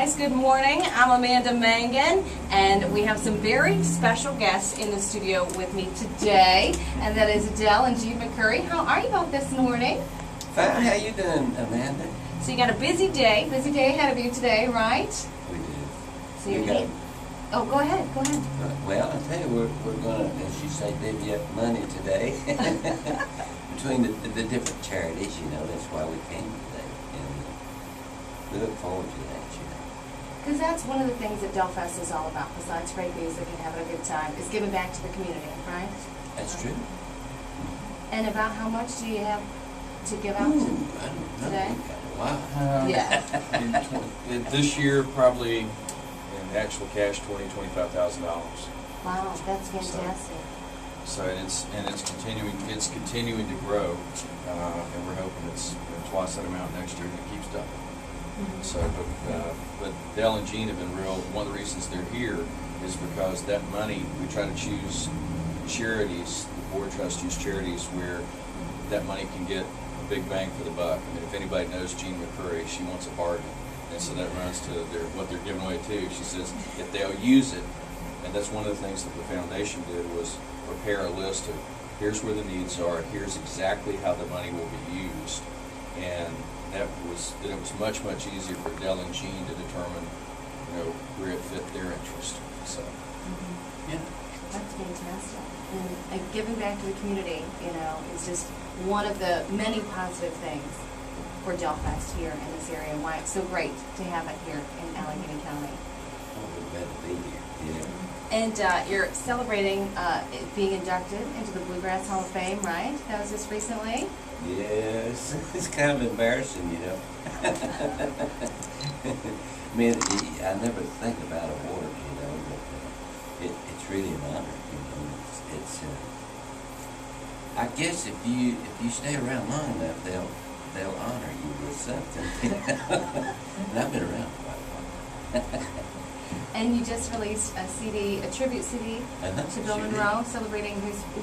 guys, good morning. I'm Amanda Mangan, and we have some very special guests in the studio with me today, and that is Adele and Jean McCoury. How are you both this morning? Fine. How you doing, Amanda? So you got a busy day ahead of you today, right? We do. So you got. Oh, go ahead. Well, I tell you, we're going to, as you say, divvy up money today between the different charities. You know, that's why we came today, and we look forward to that. You know, because that's one of the things that Delfest is all about. Besides great music and having a good time, is giving back to the community, right? That's true. And about how much do you have to give out I don't know. today? Wow. Yeah. This year, probably in actual cash, $25,000. Wow, that's fantastic. So it's continuing to grow, and we're hoping it's twice that amount next year, and it keeps doubling. Mm-hmm. So, but Dell and Jean have been real. One of the reasons they're here is because that money, we try to choose charities. The board tries to choose charities where that money can get a big bang for the buck. I mean, if anybody knows Jean McCoury, she wants a bargain. And so that runs to what they're giving away too. She says if they'll use it, and that's one of the things that the foundation did was prepare a list of here's where the needs are, here's exactly how the money will be used, and it was much easier for Dell and Jean to determine, where it fit their interest. So, yeah, That's fantastic. And giving back to the community, is just one of the many positive things for Delfest here in this area, and why it's so great to have it here in Allegheny County. Oh, we're glad to be here. Yeah. And you're celebrating being inducted into the Bluegrass Hall of Fame, right? That was just recently? Yes. It's kind of embarrassing, I mean, I never think about awards, but it's really an honor, It's I guess if you stay around long enough, they'll honor you with something. And I've been around quite a while. And you just released a tribute CD to Bill Monroe, celebrating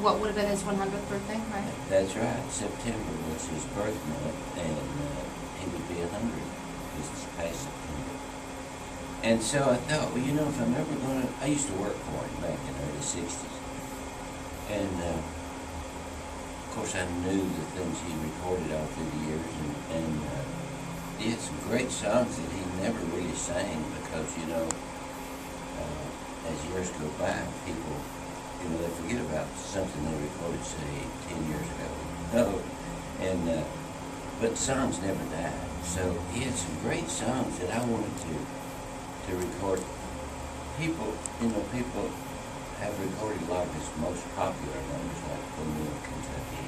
what would have been his 100th birthday, right? That's right. September was his birth month, and he would be 100 this past September. And so I thought, well, if I'm ever going to... I used to work for him back in the early 60s. And, of course, I knew the things he recorded all through the years, and he had some great songs that he never really sang because, as years go by, people, they forget about something they recorded, say, 10 years ago. But songs never died. So he had some great songs that I wanted to record. People have recorded a lot of his most popular numbers, like Buehl, Kentucky,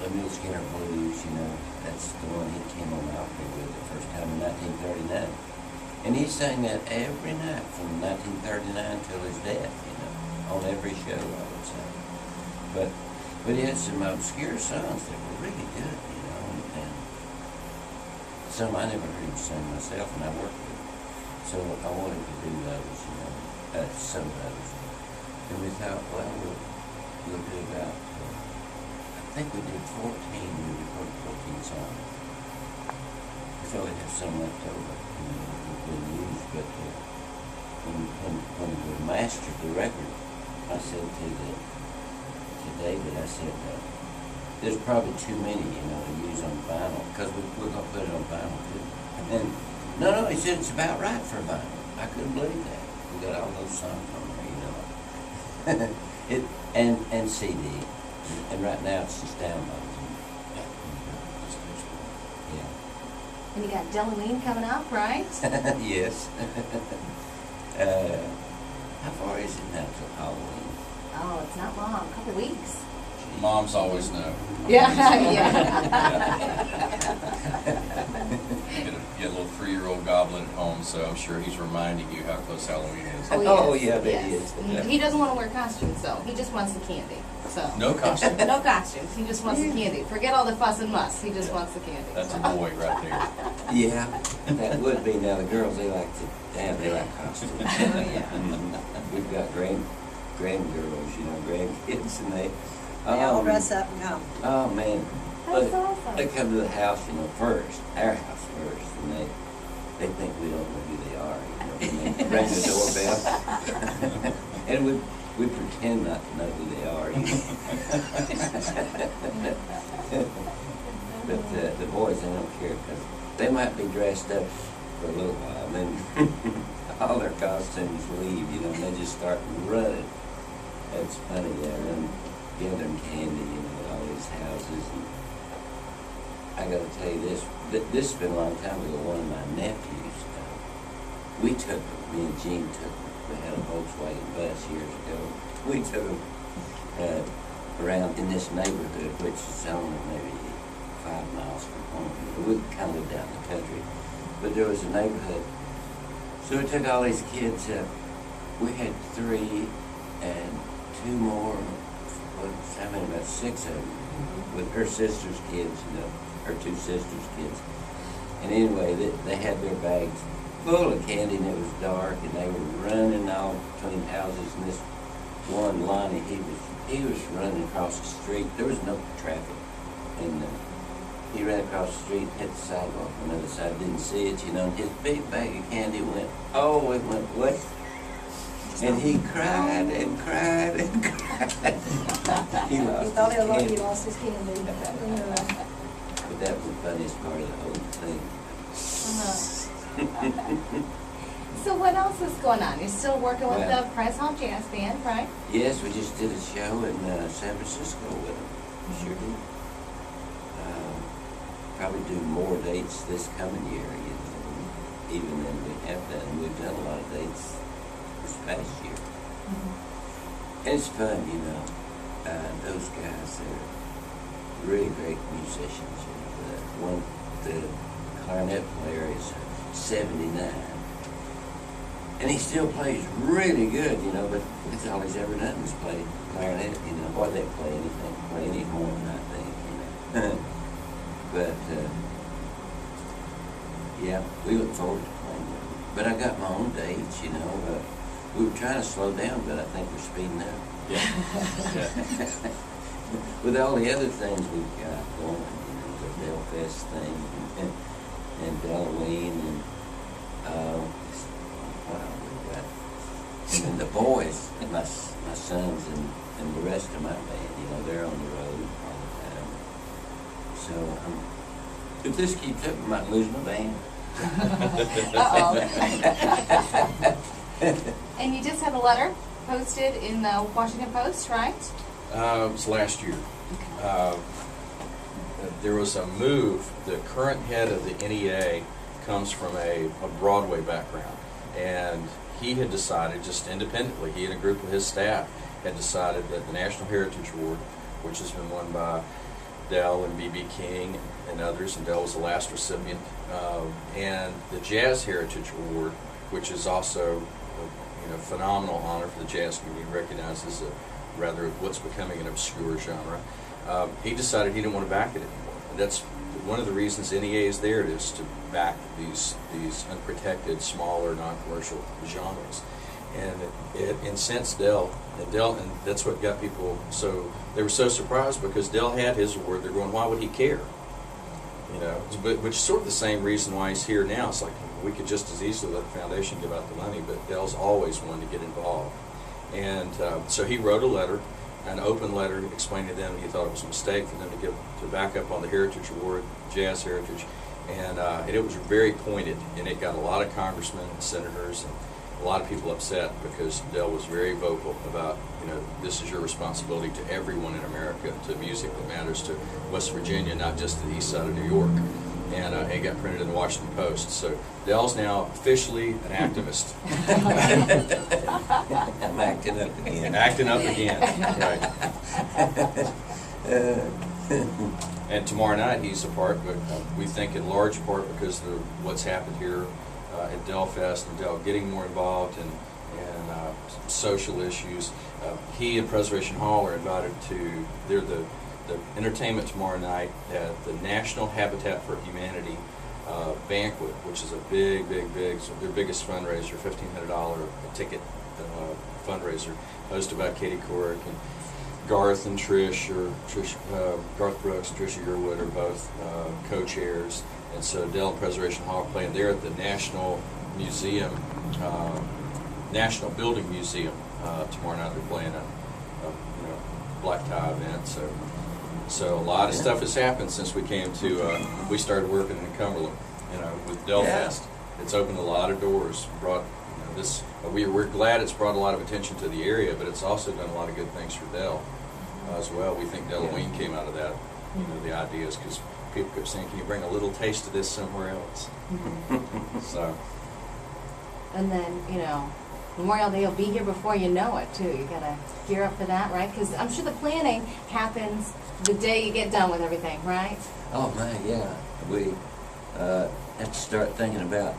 and Buehl Skinner Blues, that's the one he came on Opry with the first time in 1939. And he sang that every night from 1939 till his death, on every show, I would say. But he had some obscure songs that were really good, and some I never heard him sing myself, and I worked with him. So I wanted to do those, some of those. And we thought, well, we'll do about, I think we did 14, we recorded 14 songs. We thought we'd have some left over, been used, but when we mastered the record, I said to David, I said, there's probably too many, to use on vinyl, because we're going to put it on vinyl too. And no, he said it's about right for vinyl. I couldn't believe that. We got all those songs on there, and CD, and right now it's just downloads. Yeah. And you got Halloween coming up, right? Yes. How far is it now till Halloween? Oh, it's not long. A couple weeks. Moms always know. Yeah. You got a little 3-year-old goblin at home, so I'm sure he's reminding you how close Halloween is. Oh, yeah, that yes. is. He doesn't want to wear costumes, so he just wants the candy. So No costume? no costumes. He just wants the candy. Forget all the fuss and muss. He just wants the candy. That's a boy right there. Yeah, that would be. Now the girls, they like costumes. Oh, yeah. We've got grandgirls, grandkids, and they all dress up and come. Oh man, That's awesome. they come to the house, first, our house first, and they think we don't know who they are, you know, when they ring the doorbell. And we pretend not to know who they are, you know. But the boys, they don't care, because they might be dressed up for a little while, and then all their costumes leave, you know, and they just start running. It's funny, yeah, and gathering candy, you know, at all these houses. And I gotta tell you this, this has been a long time ago. One of my nephews, me and Gene took him. We had a Volkswagen bus years ago. We took him around in this neighborhood, which is only maybe 5 miles from home. We kind of lived out in the country, but there was a neighborhood. So we took all these kids. We had 3 and 2 more. About 6 of them with her sister's kids, you know, her 2 sisters' kids. And anyway, they had their bags full of candy, and it was dark, and they were running all between houses. And this one, Lonnie, he was running across the street. There was no traffic, and he ran across the street, hit the sidewalk on the other side, didn't see it, you know, and his big bag of candy went, oh, it went what? And he cried and cried and cried. He lost his candy. But that was the funniest part of the whole thing. So what else is going on? You're still working with the Price Hall Jazz Band, right? Yes, we just did a show in San Francisco with them. Sure did. Probably do more dates this coming year, you know, even than we have done. We've done a lot of dates this past year. And it's fun, you know. Those guys are really great musicians. You know, the clarinet player is 79, and he still plays really good, you know. But that's all he's ever done is play clarinet, you know. Or they play anything, play any horn, I think, you know. But yeah, we look forward to playing with them. But I got my own dates, you know. We were trying to slow down, but I think we're speeding up. Yeah. With all the other things we've got going, you know, the Del Fest thing, and Halloween, and wow, we've got, and then the boys, and my sons, and the rest of my band, you know, they're on the road all the time. So if this keeps up, I might lose my band. And you just had a letter posted in the Washington Post, right? It was last year. There was a move. The current head of the NEA comes from a Broadway background, and he had decided, just independently, he and a group of his staff had decided that the National Heritage Award, which has been won by Del and B.B. King and others, and Del was the last recipient, and the Jazz Heritage Award, which is also a phenomenal honor for the jazz community, recognized as rather what's becoming an obscure genre. He decided he didn't want to back it anymore. And that's one of the reasons NEA is there, is to back these unprotected, smaller, non-commercial genres. And since Del, and that's what got people so, they were so surprised because Del had his award. They're going, why would he care? You know, which is sort of the same reason why he's here now. It's like, we could just as easily let the foundation give out the money, but Del's always wanted to get involved. And so he wrote a letter, an open letter, explaining to them he thought it was a mistake for them to back up on the Heritage Award, Jazz Heritage, and it was very pointed, and it got a lot of congressmen and senators and a lot of people upset because Del was very vocal about, this is your responsibility to everyone in America, to music that matters to West Virginia, not just to the east side of New York. And it got printed in the Washington Post. So Del's now officially an activist. I'm acting up again. Acting up again, right. And tomorrow night he's a part, but we think in large part because of what's happened here at Del Fest and Del getting more involved in social issues. He and Preservation Hall are invited to, they're the entertainment tomorrow night at the National Habitat for Humanity banquet, which is a big, so their biggest fundraiser, $1,500 a ticket fundraiser, hosted by Katie Couric and Garth and Garth Brooks and Tricia Yearwood are both co-chairs, And so Dell and Preservation Hall are playing there at the National Museum, National Building Museum. Tomorrow night they're playing a black tie event. So a lot of stuff has happened since we came to, we started working in Cumberland, with Dell Yeah. Fest. It's opened a lot of doors, brought, this, we're glad it's brought a lot of attention to the area, but it's also done a lot of good things for Dell as well. We think Delaware came out of that, the ideas, because people kept saying, can you bring a little taste of this somewhere else? So. And then, Memorial Day will be here before you know it, too. You gotta gear up for that, right? Because I'm sure the planning happens the day you get done with everything, right? Oh, man, yeah. We have to start thinking about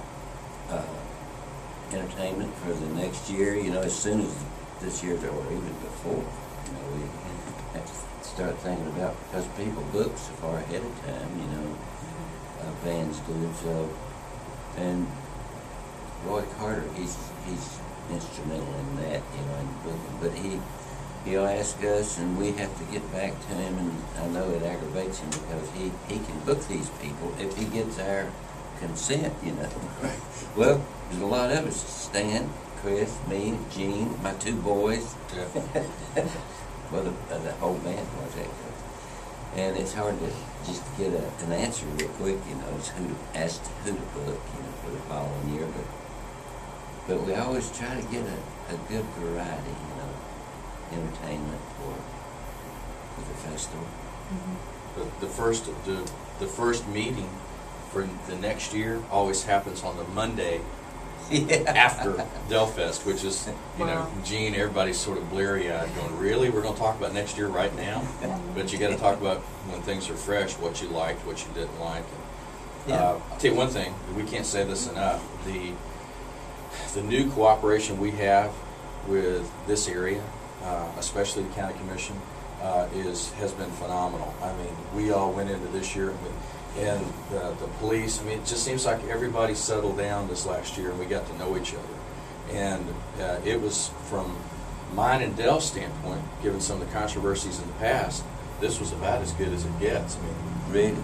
entertainment for the next year, as soon as this year's over, or even before. We have to start thinking about, because people book so far ahead of time, bands do. So, and Roy Carter, he's instrumental in that, in booking. But he'll ask us, and we have to get back to him, and I know it aggravates him because he can book these people if he gets our consent, Well, there's a lot of us, Stan, Chris, me, Gene, my two boys. Well, the whole band was actually. And it's hard to just get an answer real quick, it's who to book, for the following year. But we always try to get a good variety, entertainment for the festival. The first meeting for the next year always happens on the Monday after Dell Fest, which is, Wow. Gene, everybody's sort of bleary-eyed going, really? We're going to talk about next year right now? But you got to talk about when things are fresh, what you liked, what you didn't like. I'll tell you one thing, we can't say this enough, the new cooperation we have with this area, especially the county commission, has been phenomenal. I mean, we all went into this year, and the police, it just seems like everybody settled down this last year, and we got to know each other. And it was, from mine and Dell's standpoint, given some of the controversies in the past, this was about as good as it gets. Really?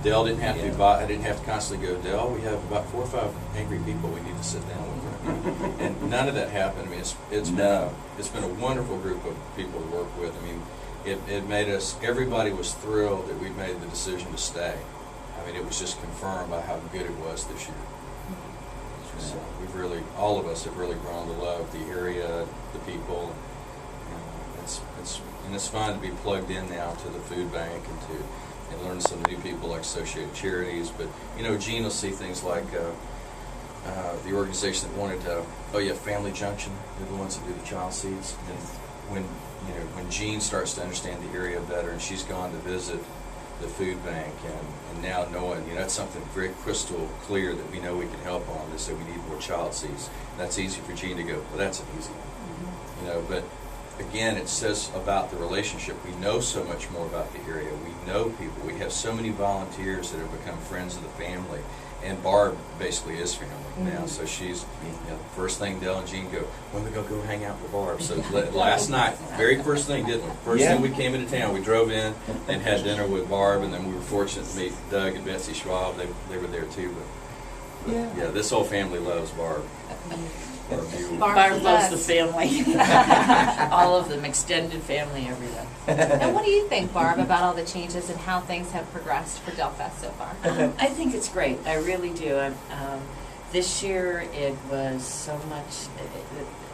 Dell didn't have to I didn't have to constantly go, Dell, we have about 4 or 5 angry people we need to sit down with. And none of that happened. It's been a wonderful group of people to work with. It made us, everybody was thrilled that we made the decision to stay. It was just confirmed by how good it was this year. So all of us have really grown to love the area, the people. It's fun to be plugged in now to the food bank and learn some new people like Associated Charities. But Gene will see things like the organization that wanted Family Junction. They're the ones that do the child seats. And when Gene starts to understand the area better, and she's gone to visit the food bank, and now knowing, that's something very crystal clear that we know we can help on. They say we need more child seats. That's easy for Gene to go, well, that's an easy one. But again, it says about the relationship. We know so much more about the area. We know people. We have so many volunteers that have become friends of the family. And Barb basically is family now, so she's, first thing Dell and Gene go, when we go hang out with Barb. So last night, very first thing, didn't we? First thing we came into town, we drove in and had dinner with Barb, and then we were fortunate to meet Doug and Betsy Schwab. They were there too, but this whole family loves Barb. Barb loves the family. All of them, extended family, everything. And what do you think, Barb, about all the changes and how things have progressed for Dell Fest so far? I think it's great. I really do. This year it was so much,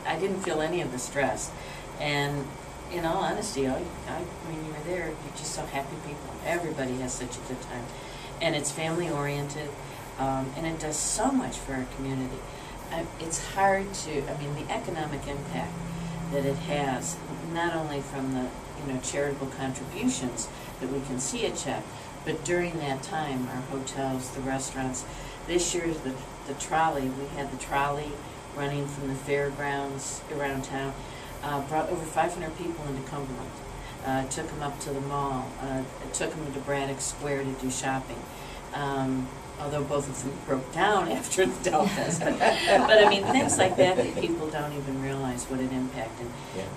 I didn't feel any of the stress. And in all honesty, when you were there, you're just so happy people. Everybody has such a good time. And it's family oriented, and it does so much for our community. It's hard to, the economic impact that it has, not only from the, charitable contributions that we can see a check, but during that time, our hotels, the restaurants. This year, the trolley, we had the trolley running from the fairgrounds around town, brought over 500 people into Cumberland, took them up to the mall, took them to Braddock Square to do shopping. Although both of them broke down after the Dell Fest. But things like that people don't even realize what it impacted.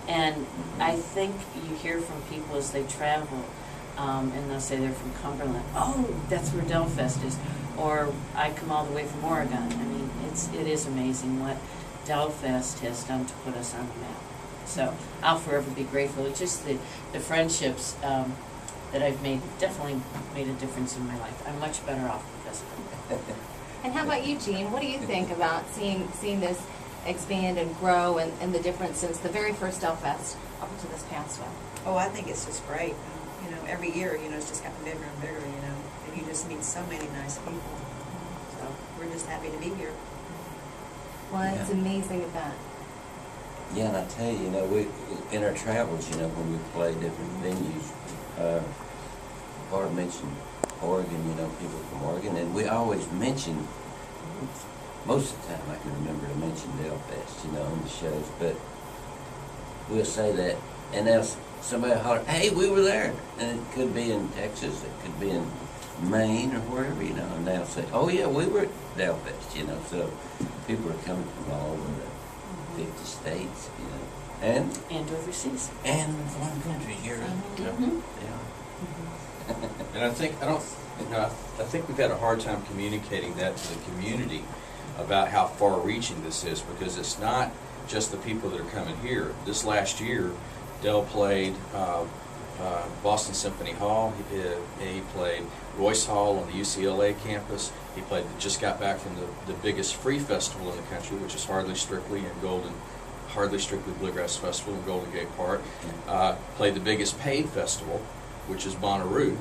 And I think you hear from people as they travel, and they'll say they're from Cumberland. Oh, that's where Dell Fest is. or I come all the way from Oregon. I mean, it is amazing what Dell Fest has done to put us on the map. So I'll forever be grateful. It's just the friendships that I've made definitely made a difference in my life. I'm much better off because of it. And how about you, Jean? What do you think about seeing this expand and grow and the difference since the very first Dell Fest up to this past one? Oh, I think it's just great. You know, every year, you know, it's just gotten bigger and bigger, you know, and you just meet so many nice people. So we're just happy to be here. Well, it's Yeah. amazing event. Yeah, and I tell you, you know, we, in our travels, you know, when we play different venues, Barb mentioned Oregon, you know, people from Oregon, and we always mention, most of the time I can remember to mention Dell Fest, you know, on the shows, but we'll say that, and now somebody will holler, hey, we were there, and it could be in Texas, it could be in Maine or wherever, you know, and they'll say, oh yeah, we were at Dell Fest, you know, so people are coming from all over the 50 states, you know, and overseas. and foreign countries, Europe, you know, Mhm. they are. And I think we've had a hard time communicating that to the community about how far-reaching this is, because it's not just the people that are coming here. This last year, Dell played Boston Symphony Hall. He played Royce Hall on the UCLA campus. He just got back from the biggest free festival in the country, which is Hardly Strictly Bluegrass Festival in Golden Gate Park. Played the biggest paid festival, which is Bonnaroo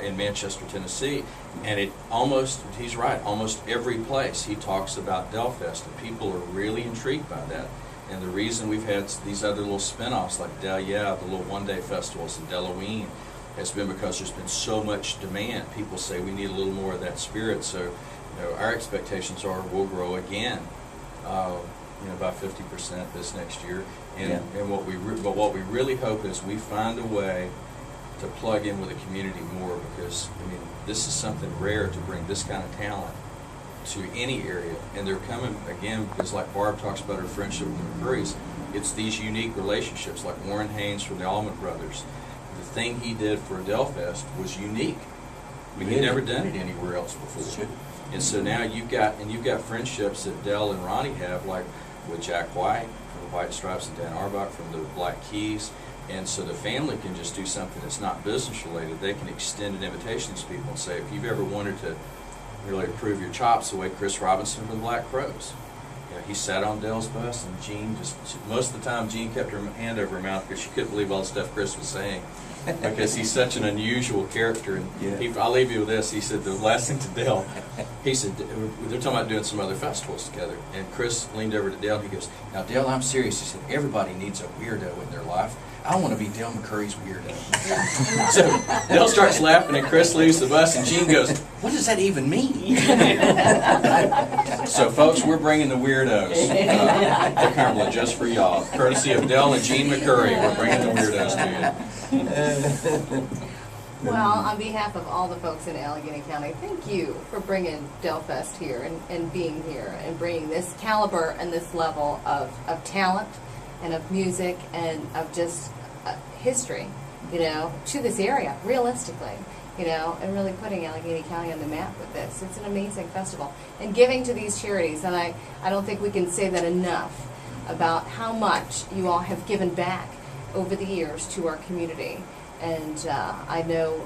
in Manchester, Tennessee. And he's right, almost every place he talks about Dell Fest, and people are really intrigued by that. And the reason we've had these other little spin-offs like the little one-day festivals and Delloween has been because there's been so much demand. People say we need a little more of that spirit. So, you know, our expectations are we'll grow again, by 50% this next year. And what we really hope is we find a way to plug in with the community more, because I mean, this is something rare to bring this kind of talent to any area, and they're coming again because, like Barb talks about her friendship with the McCourys, it's these unique relationships, like Warren Haynes from the Allman Brothers. The thing he did for Dell Fest was unique. I mean, he'd never done it anywhere else before. And so now you've got friendships that Dell and Ronnie have, like with Jack White from the White Stripes and Dan Arbach from the Black Keys. And so the family can just do something that's not business related. They can extend an invitation to these people and say, if you've ever wanted to really prove your chops the way Chris Robinson from the Black Crowes. You know, he sat on Dell's bus, and Jean most of the time Jean kept her hand over her mouth because she couldn't believe all the stuff Chris was saying, because he's such an unusual character. And I'll leave you with this. He said the last thing to Dell, he said, they're talking about doing some other festivals together, and Chris leaned over to Dell and he goes, now Dell, I'm serious. He said, everybody needs a weirdo in their life. I want to be Dell McCoury's weirdo. So Dell starts laughing, and Chris leaves the bus, and Jean goes, what does that even mean? So, folks, we're bringing the weirdos to Cumberland just for y'all. Courtesy of Dell and Jean McCoury, we're bringing the weirdos to you. Well, on behalf of all the folks in Allegheny County, thank you for bringing Dell Fest here and being here and bringing this caliber and this level of talent and of music and of just history, you know, to this area, realistically, you know, and really putting Allegheny County on the map with this. It's an amazing festival. And giving to these charities, and I don't think we can say that enough about how much you all have given back over the years to our community. And I know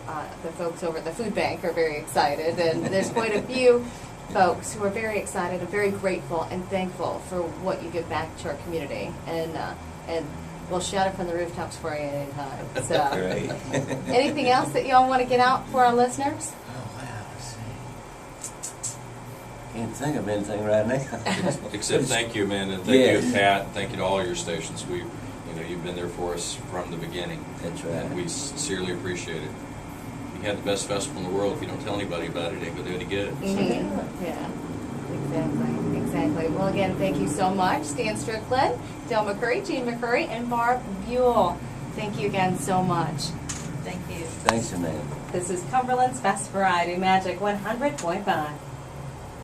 the folks over at the food bank are very excited, and there's quite a few folks who are very excited and very grateful and thankful for what you give back to our community. And we'll shout it from the rooftops for you anytime. So, Great. anything else that y'all want to get out for our listeners? Oh, wow, let's see. Can't think of anything right now. Except thank you, man, and thank you to Pat, and thank you to all your stations. You've been there for us from the beginning. That's right. And we sincerely appreciate it. You had the best festival in the world. If you don't tell anybody about it, it ain't gonna do any good. Mm-hmm. Yeah, exactly. Well, again, thank you so much, Stan Strickland, Dell McCoury, Jean McCoury, and Barb Buehl. Thank you again so much. Thank you. Thanks, Amanda. This is Cumberland's Best Variety Magic 100.5.